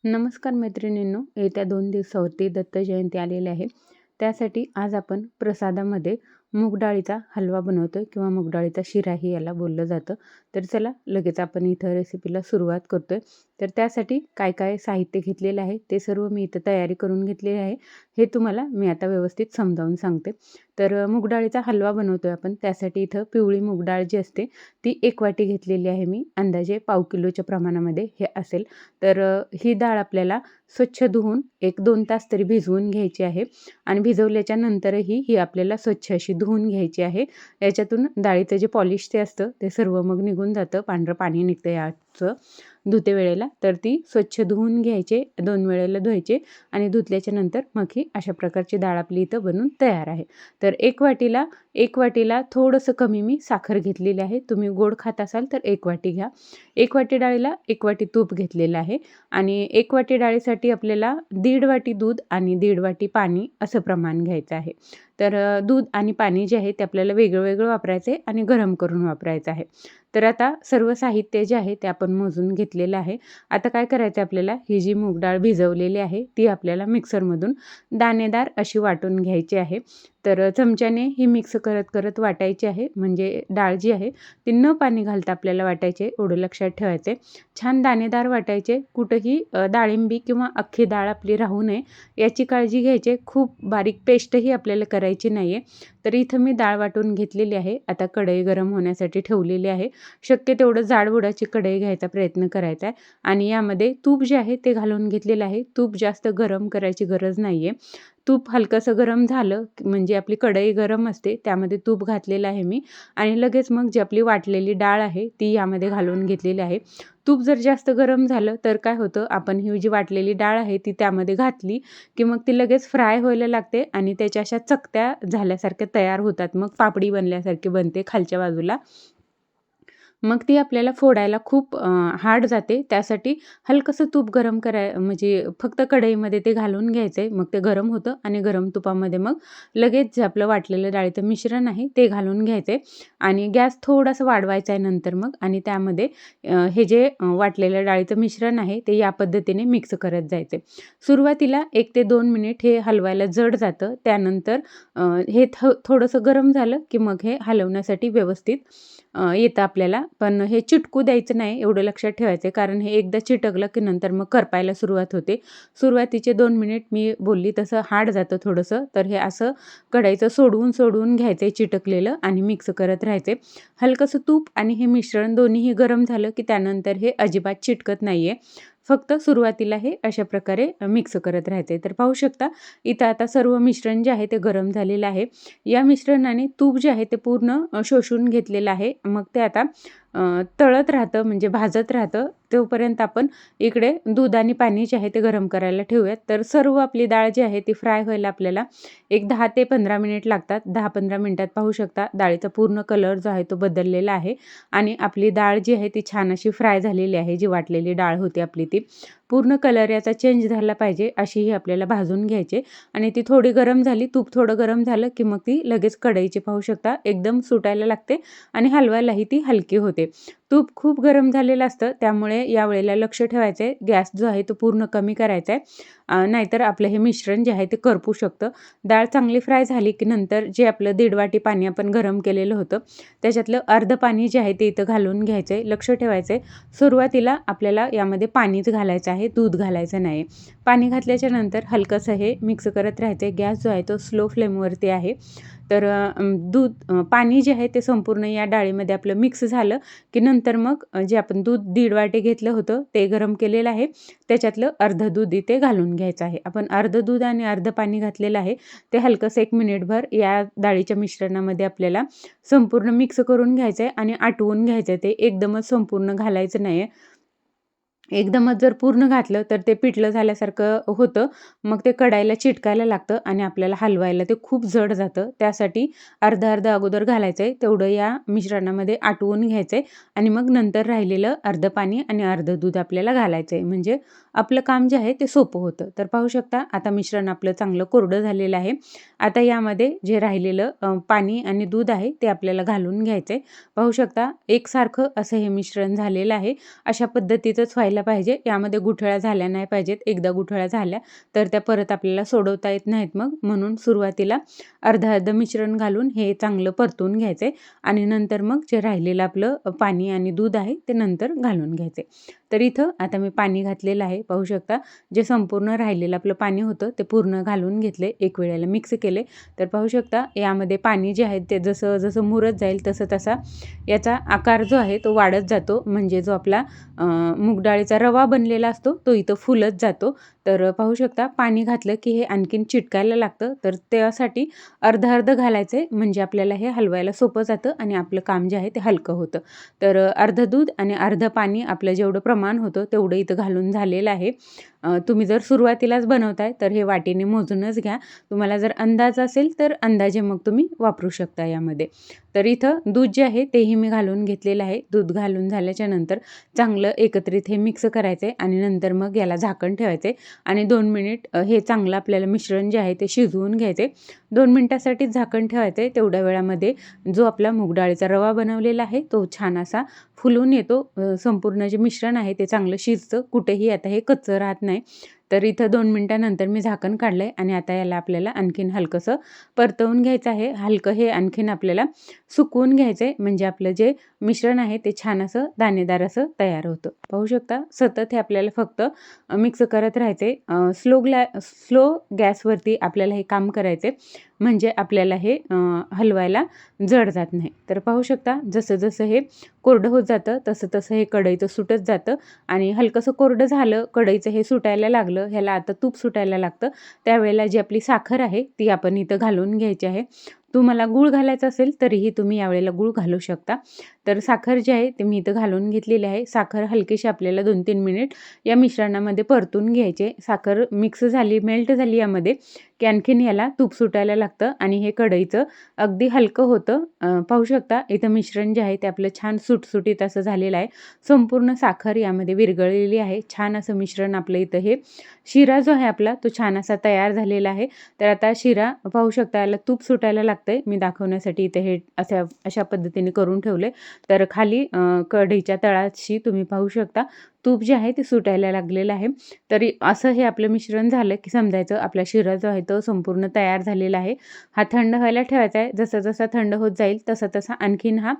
नमस्कार मैत्रिणींनो, येत्या 2 दिवसावरती दत्त जयंती आलेली आहे. त्यासाठी आज आपण प्रसादामध्ये मूग डाळीचा हलवा बनवतोय किंवा मूग डाळीचा शिराही याला बोललं जातं. तर चला लगेच आपण इथं रेसिपीला सुरुवात करतोय. तर त्यासाठी काय काय साहित्य घेतलेलं आहे ते सर्व मी इथं तयारी करून घेतलेली आहे. हे तुम्हाला मी आता व्यवस्थित समजावून सांगते. तर मूग डाळीचा हलवा बनवतोय आपण. त्यासाठी इथं पिवळी मूग डाळ जी असते ती 1 वाटी घेतलेली आहे मी. अंदाजे पाव किलोच्या प्रमाणामध्ये हे असेल. तर ही डाळ आपल्याला स्वच्छ धुवून 1-2 तास तरी भिजवून घ्यायची आहे आणि भिजवल्याच्या नंतरही ही आपल्याला स्वच्छ अशी धुवून घ्यायची आहे. याच्यातून डाळीचं जे पॉलिश ते असतं ते सर्व मग निघून जातं, पांढरं पाणी निघतं याचं धुते वेळेला. तर ती स्वच्छ धुवून घ्यायचे, 2 वेळेला धुवायचे आणि धुतल्याच्या नंतर मग ही अशा प्रकारची डाळ आपली इथं बनून तयार आहे. तर 1 वाटीला थोडंसं कमी मी साखर घेतलेली आहे. तुम्ही गोड खात असाल तर 1 वाटी घ्या. 1 वाटी डाळीला 1 वाटी तूप घेतलेलं आहे आणि 1 वाटी डाळीसाठी आपल्याला 1.5 वाटी दूध आणि 1.5 वाटी पाणी असं प्रमाण घ्यायचं आहे. तर दूध आणि पाणी जे आहे ते आपल्याला वेगळं वापरायचं आहे आणि गरम करून वापरायचं आहे. तर आता सर्व साहित्य जे आहे ते आपण मोजून घेतलेलं आहे. आता काय करायचं आहे आपल्याला, ही जी मूग डाळ भिजवलेली आहे ती आपल्याला मिक्सरमधून दाणेदार अशी वाटून घ्यायची आहे. तर चमच्याने ही मिक्स करत वाटायची आहे. म्हणजे डाळ जी आहे ती न पाणी घालता आपल्याला वाटायची आहे, एवढं लक्षात ठेवायचं आहे. छान दाणेदार वाटायचे. कुठंही डाळिंबी किंवा अख्खी डाळ आपली राहू नये याची काळजी घ्यायची आहे. खूप बारीक पेस्टही आपल्याला करायची नाही आहे. तर इथं मी डाळ वाटून घेतलेली आहे. आता कढई गरम होण्यासाठी ठेवलेली आहे. शक्य तेवढं जाडबुडाची कढई घ्यायचा प्रयत्न करायचा आहे आणि यामध्ये तूप जे आहे ते घालून घेतलेलं आहे. तूप जास्त गरम करायची गरज नाही आहे. तूप हलकंसं गरम झालं म्हणजे आपली कढई गरम असते, त्यामध्ये तूप घातलेलं आहे मी आणि लगेच मग जी आपली वाटलेली डाळ आहे ती यामध्ये घालून घेतलेली आहे. तूप जर जास्त गरम झालं तर काय होतं, आपण ही जी वाटलेली डाळ आहे ती त्यामध्ये घातली की मग ती लगेच फ्राय व्हायला लागते आणि त्याच्या अशा चकत्या झाल्यासारख्या तयार होतात. मग पापडी बनल्यासारखी बनते खालच्या बाजूला. मग ती आपल्याला फोडायला खूप हार्ड जाते. त्यासाठी हलकंसं तूप गरम म्हणजे फक्त कढईमध्ये ते घालून घ्यायचं आहे. मग ते गरम होतं आणि गरम तुपामध्ये मग लगेच जे आपलं वाटलेलं डाळीचं मिश्रण आहे ते घालून घ्यायचं आहे आणि गॅस थोडासा वाढवायचा आहे नंतर मग आणि त्यामध्ये हे जे वाटलेलं डाळीचं मिश्रण आहे ते या पद्धतीने मिक्स करत जायचं आहे. सुरुवातीला 1 ते 2 मिनिट हे हलवायला जड जातं. त्यानंतर हे थोडंसं गरम झालं की मग हे हलवण्यासाठी व्यवस्थित येतं आपल्याला. पण हे चिटकू द्यायचं नाही, एवढं लक्षात ठेवायचं आहे. कारण हे एकदा चिटकलं की नंतर मग करपायला सुरुवात होते. सुरुवातीचे 2 मिनिट मी बोलली तसं हार्ड जातं थोडंसं. तर हे असं कढईचं सोडवून घ्यायचं आहे चिटकलेलं आणि मिक्स करत राहायचे. हलकंसं तूप आणि हे मिश्रण दोन्हीही गरम झालं की त्यानंतर हे अजिबात चिटकत नाही आहे. फक्त सुरुवातीला हे अशा प्रकारे मिक्स करत राहायचे. तर पाहू शकता इथं आता सर्व मिश्रण जे आहे ते गरम झालेलं आहे. या मिश्रणाने तूप जे आहे ते पूर्ण शोषून घेतलेलं आहे. मग ते आता तळत राहतं म्हणजे भाजत राहतं. तोपर्यंत आपण इकडे दूध आणि पाणी जे आहे ते गरम करायला ठेवूयात. तर सर्व आपली डाळ जी आहे ती फ्राय व्हायला आपल्याला एक 10 ते 15 मिनिट लागतात. 10-15 मिनिटात पाहू शकता डाळीचा पूर्ण कलर जो आहे तो बदललेला आहे आणि आपली डाळ जी आहे ती छान अशी फ्राय झालेली आहे. जी वाटलेली डाळ होती आपली ती पूर्ण कलर याचा चेंज झाला पाहिजे अशी ही आपल्याला भाजून घ्यायची आणि ती थोडी गरम झाली, तूप थोडं गरम झालं की मग ती लगेच कढईची पाहू शकता एकदम सुटायला लागते आणि हलवायलाही ती हलकी होते. तूप खूप गरम झालेलं असतं, त्यामुळे यावेळेला लक्ष ठेवायचं आहे. गॅस जो आहे तो पूर्ण कमी करायचा आहे. नाहीतर आपलं हे मिश्रण जे आहे ते करपू शकतं. डाळ चांगली फ्राय झाली की नंतर जे आपलं 1.5 वाटी पाणी आपण गरम केलेलं होतं त्याच्यातलं अर्धं पाणी जे आहे ते इथं घालून घ्यायचं आहे. लक्ष ठेवायचं आहे सुरुवातीला आपल्याला यामध्ये पाणीच घालायचं आहे, दूध घालायचं नाही. पाणी घातल्याच्या नंतर हलकंसं हे मिक्स करत राहायचं आहे. गॅस जो आहे तो स्लो फ्लेमवरती आहे. तर पाणी जे आहे ते संपूर्ण या डाळीमध्ये आपलं मिक्स झालं की नंतर मग जे आपण दूध 1.5 वाटी घेतलं होतं ते गरम केलेलं आहे. त्याच्यातलं अर्धं दूध इथे घालून घ्यायचं आहे. आपण अर्धं दूध आणि अर्धं पाणी घातलेलं आहे. ते हलकंसं 1 मिनिटभर या डाळीच्या मिश्रणामध्ये आपल्याला संपूर्ण मिक्स करून घ्यायचं आहे आणि आटवून घ्यायचं आहे. ते एकदमच संपूर्ण घालायचं नाही आहे. एकदमच जर पूर्ण घातलं तर ते पिठलं झाल्यासारखं होतं. मग ते कढाईला चिटकायला लागतं आणि आपल्याला हलवायला ते खूप जड जातं. त्यासाठी अर्धं-अर्धं अगोदर घालायचं आहे. तेवढं या मिश्रणामध्ये आटवून घ्यायचं आहे आणि मग नंतर राहिलेलं अर्धं पाणी आणि अर्धं दूध आपल्याला घालायचं आहे. म्हणजे आपलं काम जे आहे ते सोपं होतं. तर पाहू शकता आता मिश्रण आपलं चांगलं कोरडं झालेलं आहे. आता यामध्ये जे राहिलेलं पाणी आणि दूध आहे ते आपल्याला घालून घ्यायचं आहे. पाहू शकता एकसारखं असं हे मिश्रण झालेलं आहे. अशा पद्धतीचंच व्हायला राहायला पाहिजे. यामध्ये गुठळ्या झाल्या नाही पाहिजेत. एकदा गुठळ्या झाल्या तर त्या परत आपल्याला सोडवता येत नाहीत मग. म्हणून सुरुवातीला अर्धं-अर्धं मिश्रण घालून हे चांगलं परतवून घ्यायचं आणि नंतर मग जे राहिलेलं आपलं पाणी आणि दूध आहे ते नंतर घालून घ्यायचे. तर इथं आता मी पाणी घातलेलं आहे. पाहू शकता जे संपूर्ण राहिलेलं आपलं पाणी होतं ते पूर्ण घालून घेतले. एक वेळेला मिक्स केले. तर पाहू शकता यामध्ये पाणी जे आहे ते जसं जसं मुरत जाईल तसं तसा याचा आकार जो आहे तो वाढत जातो. म्हणजे जो आपला मूग डाळीचा रवा बनलेला असतो तो इथं फुलत जातो. तर पाहू शकता पाणी घातलं की हे आणखीन चिटकायला लागतं. तर त्यासाठी अर्धं-अर्धं घालायचं आहे म्हणजे आपल्याला हे हलवायला सोपं जातं आणि आपलं काम जे आहे ते हलकं होतं. तर अर्धं दूध आणि अर्धं पाणी आपलं जेवढं प्रमाण होतं तेवढं इथं घालून झालेलं आहे. तुम्ही जर सुरुवातीलाच बनवताय तर हे वाटीने मोजूनच घ्या. तुम्हाला जर अंदाज असेल तर अंदाजे मग तुम्ही वापरू शकता यामध्ये. तर इथं दूध जे आहे तेही मी घालून घेतलेलं आहे. दूध घालून झाल्याच्या नंतर चांगलं एकत्रित हे मिक्स करायचं आहे आणि नंतर मग याला झाकण ठेवायचं आहे आणि 2 मिनिट हे चांगलं आपल्याला मिश्रण जे आहे ते शिजवून घ्यायचं आहे. 2 मिनिटासाठी झाकण ठेवायचं आहे. तेवढ्या वेळामध्ये जो आपला मूग डाळीचा रवा बनवलेला आहे तो छान असा फुलून येतो. संपूर्ण जे मिश्रण आहे ते चांगलं शिजतं. कुठेही आता हे कच्चं राहत नाही. तर इथं 2 मिनिटानंतर मी झाकण काढलं आहे आणि आता याला आपल्याला आणखीन हलकंसं परतवून घ्यायचं आहे. हलकं हे आणखीन आपल्याला सुकवून घ्यायचं आहे म्हणजे आपलं जे मिश्रण आहे ते छान असं दाणेदार असं तयार होतं. पाहू शकता सतत हे आपल्याला फक्त मिक्स करत राहायचे. स्लो गॅसवरती आपल्याला हे काम करायचे म्हणजे आपल्याला हे हलवायला जड जात नाही. तर पाहू शकता जसं जसं हे कोरडं होत जातं तसं तसं हे कढईचं सुटत जातं आणि हलकंसं कोरडं झालं कढईचं हे सुटायला लागलं. ह्याला आता तूप सुटायला लागतं. त्यावेळेला जी आपली साखर आहे ती आपण इथं घालून घ्यायची आहे. तुम्हाला गूळ घालायचा असेल तरीही तुम्ही यावेळेला गूळ घालू शकता. तर साखर जी आहे ती मी इथं घालून घेतलेली आहे. साखर हलकीशी आपल्याला 2-3 मिनिट या मिश्रणामध्ये परतून घ्यायचे. साखर मिक्स झाली, मेल्ट झाली यामध्ये की आणखीन याला तूप सुटायला लागतं आणि हे कढईचं अगदी हलकं होतं. पाहू शकता इथं मिश्रण जे आहे ते आपलं छान सुटसुटीत असं झालेलं आहे. संपूर्ण साखर यामध्ये विरघळलेली आहे. छान असं मिश्रण आपलं इथं हे शिरा जो आहे आपला तो छान असा तयार झालेला आहे. तर आता शिरा पाहू शकता याला तूप सुटायला लागतंय. मी दाखवण्यासाठी इथे हे अशा पद्धतीने करून ठेवले. तर खाली कढईच्या तळाशी तुम्ही पाहू शकता तूप जे आहे ते सुटायला लागलेलं आहे. तरी असं हे आपलं मिश्रण झालं की समजायचं आपला शिरा जो आहे तो संपूर्ण तयार झालेला आहे. हा थंड व्हायला ठेवायचा आहे. जसा जसा थंड होत जाईल तसा तसा आणखीन हा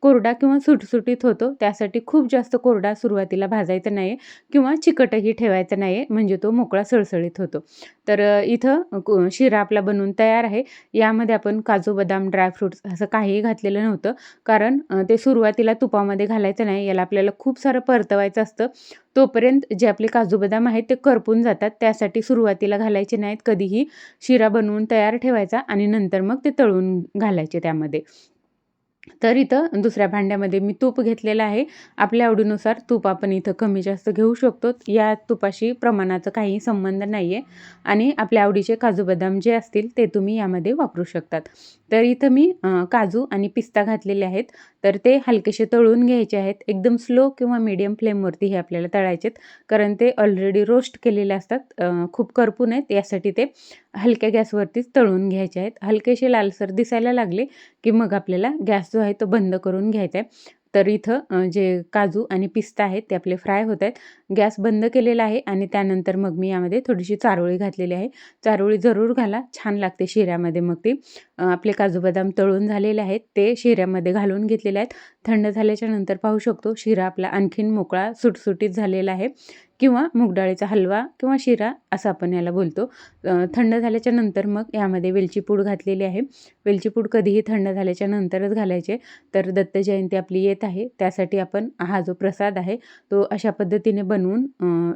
कोरडा किंवा सुटसुटीत होतो. त्यासाठी खूप जास्त कोरडा सुरुवातीला भाजायचा नाही किंवा चिकटही ठेवायचा नाही म्हणजे तो मोकळा सळसळीत होतो. तर इथं शिरा आपला बनवून तयार आहे. यामध्ये आपण काजू, बदाम, ड्रायफ्रुट्स असं काहीही घातलेलं नव्हतं. कारण ते सुरुवातीला तुपामध्ये घालायचं नाही. याला आपल्याला खूप सारं परतवायचं असतं. तोपर्यंत जे आपले काजू, बदाम आहेत ते करपून जातात. त्यासाठी सुरुवातीला घालायचे नाहीत. कधीही शिरा बनवून तयार ठेवायचा आणि नंतर मग ते तळून घालायचे त्यामध्ये. तर इथं दुसऱ्या भांड्यामध्ये मी तूप घेतलेलं आहे. आपल्या आवडीनुसार तूप आपण इथं कमी जास्त घेऊ शकतो. या तुपाशी प्रमाणाचा काही संबंध नाही आहे आणि आपल्या आवडीचे काजू बदाम जे असतील ते तुम्ही यामध्ये वापरू शकतात. तर इथं मी काजू आणि पिस्ता घातलेले आहेत. तर ते हलकेसे तळून घ्यायचे आहेत. एकदम स्लो किंवा मीडियम फ्लेमवरती हे आपल्याला तळायचे आहेत. कारण ते ऑलरेडी रोस्ट केलेले असतात. खूप करपू नयेत यासाठी ते हलक्या गॅसवरतीच तळून घ्यायचे आहेत. हलकेसे लालसर दिसायला लागले की मग आपल्याला गॅस जो आहे तो बंद करून घ्यायचा आहे. तर इथं जे काजू आणि पिस्ता आहेत ते आपले फ्राय होत आहेत. गॅस बंद केलेला आहे आणि त्यानंतर मग मी यामध्ये थोडीशी चारोळी घातलेली आहे. चारोळी जरूर घाला, छान लागते शिऱ्यामध्ये. मग ते आपले काजू बदाम तळून झालेले आहेत ते शिऱ्यामध्ये घालून घेतलेले आहेत. थंड झाल्याच्या नंतर पाहू शकतो शिरा आपला आणखीन मोकळा सुटसुटीत झालेला आहे किंवा मूग डाळीचा हलवा किंवा शिरा असं आपण याला बोलतो. थंड झाल्याच्या नंतर मग यामध्ये वेलची पूड घातलेली आहे. वेलची पूड कधीही थंड झाल्याच्या नंतरच घालायचे. तर दत्त जयंती आपली येत आहे त्यासाठी आपण हा जो प्रसाद आहे तो अशा पद्धतीने बनवून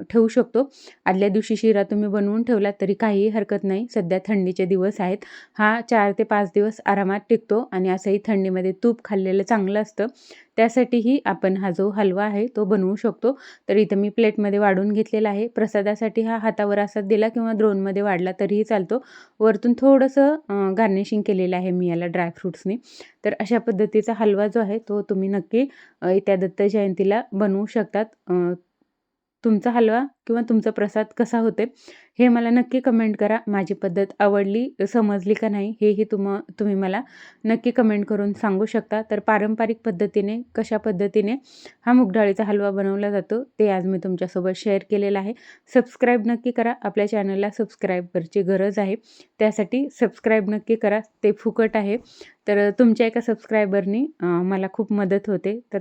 ठेवू शकतो. आदल्या दिवशी शिरा तुम्ही बनवून ठेवला तरी काहीही हरकत नाही. सध्या थंडीचे दिवस आहेत. हा 4 ते 5 दिवस आरामात टिकतो आणि असंही थंडीमध्ये तूप खाल्लेलं चांगलं असतं. त्यासाठीही आपण हा जो हलवा आहे तो बनवू शकतो. तर इथं मी प्लेटमध्ये वाढून घेतलेला आहे. प्रसादासाठी हा हातावर असा दिला किंवा द्रोणमध्ये वाढला तरीही चालतो. वरतून थोडंसं गार्निशिंग केलेलं आहे मी याला ड्रायफ्रुट्सनी. तर अशा पद्धतीचा हलवा जो आहे तो तुम्ही नक्की येत्या दत्त जयंतीला बनवू शकतात. तुमचा हलवा किंवा तुमचा प्रसाद कसा होते हे मला नक्की कमेंट करा. माझी पद्धत आवडली, समजली का नाही हेही तुम्ही मला नक्की कमेंट करून सांगू शकता. तर पारंपरिक पद्धतीने कशा पद्धतीने हा मूग डाळीचा हलवा बनवला जातो ते आज मी तुमच्यासोबत शेअर केलेलं आहे. सबस्क्राईब नक्की करा. आपल्या चॅनलला सबस्क्रायबरची गरज आहे. त्यासाठी सबस्क्राईब नक्की करा. ते फुकट आहे. तर तुमच्या एका सबस्क्रायबरनी मला खूप मदत होते. तर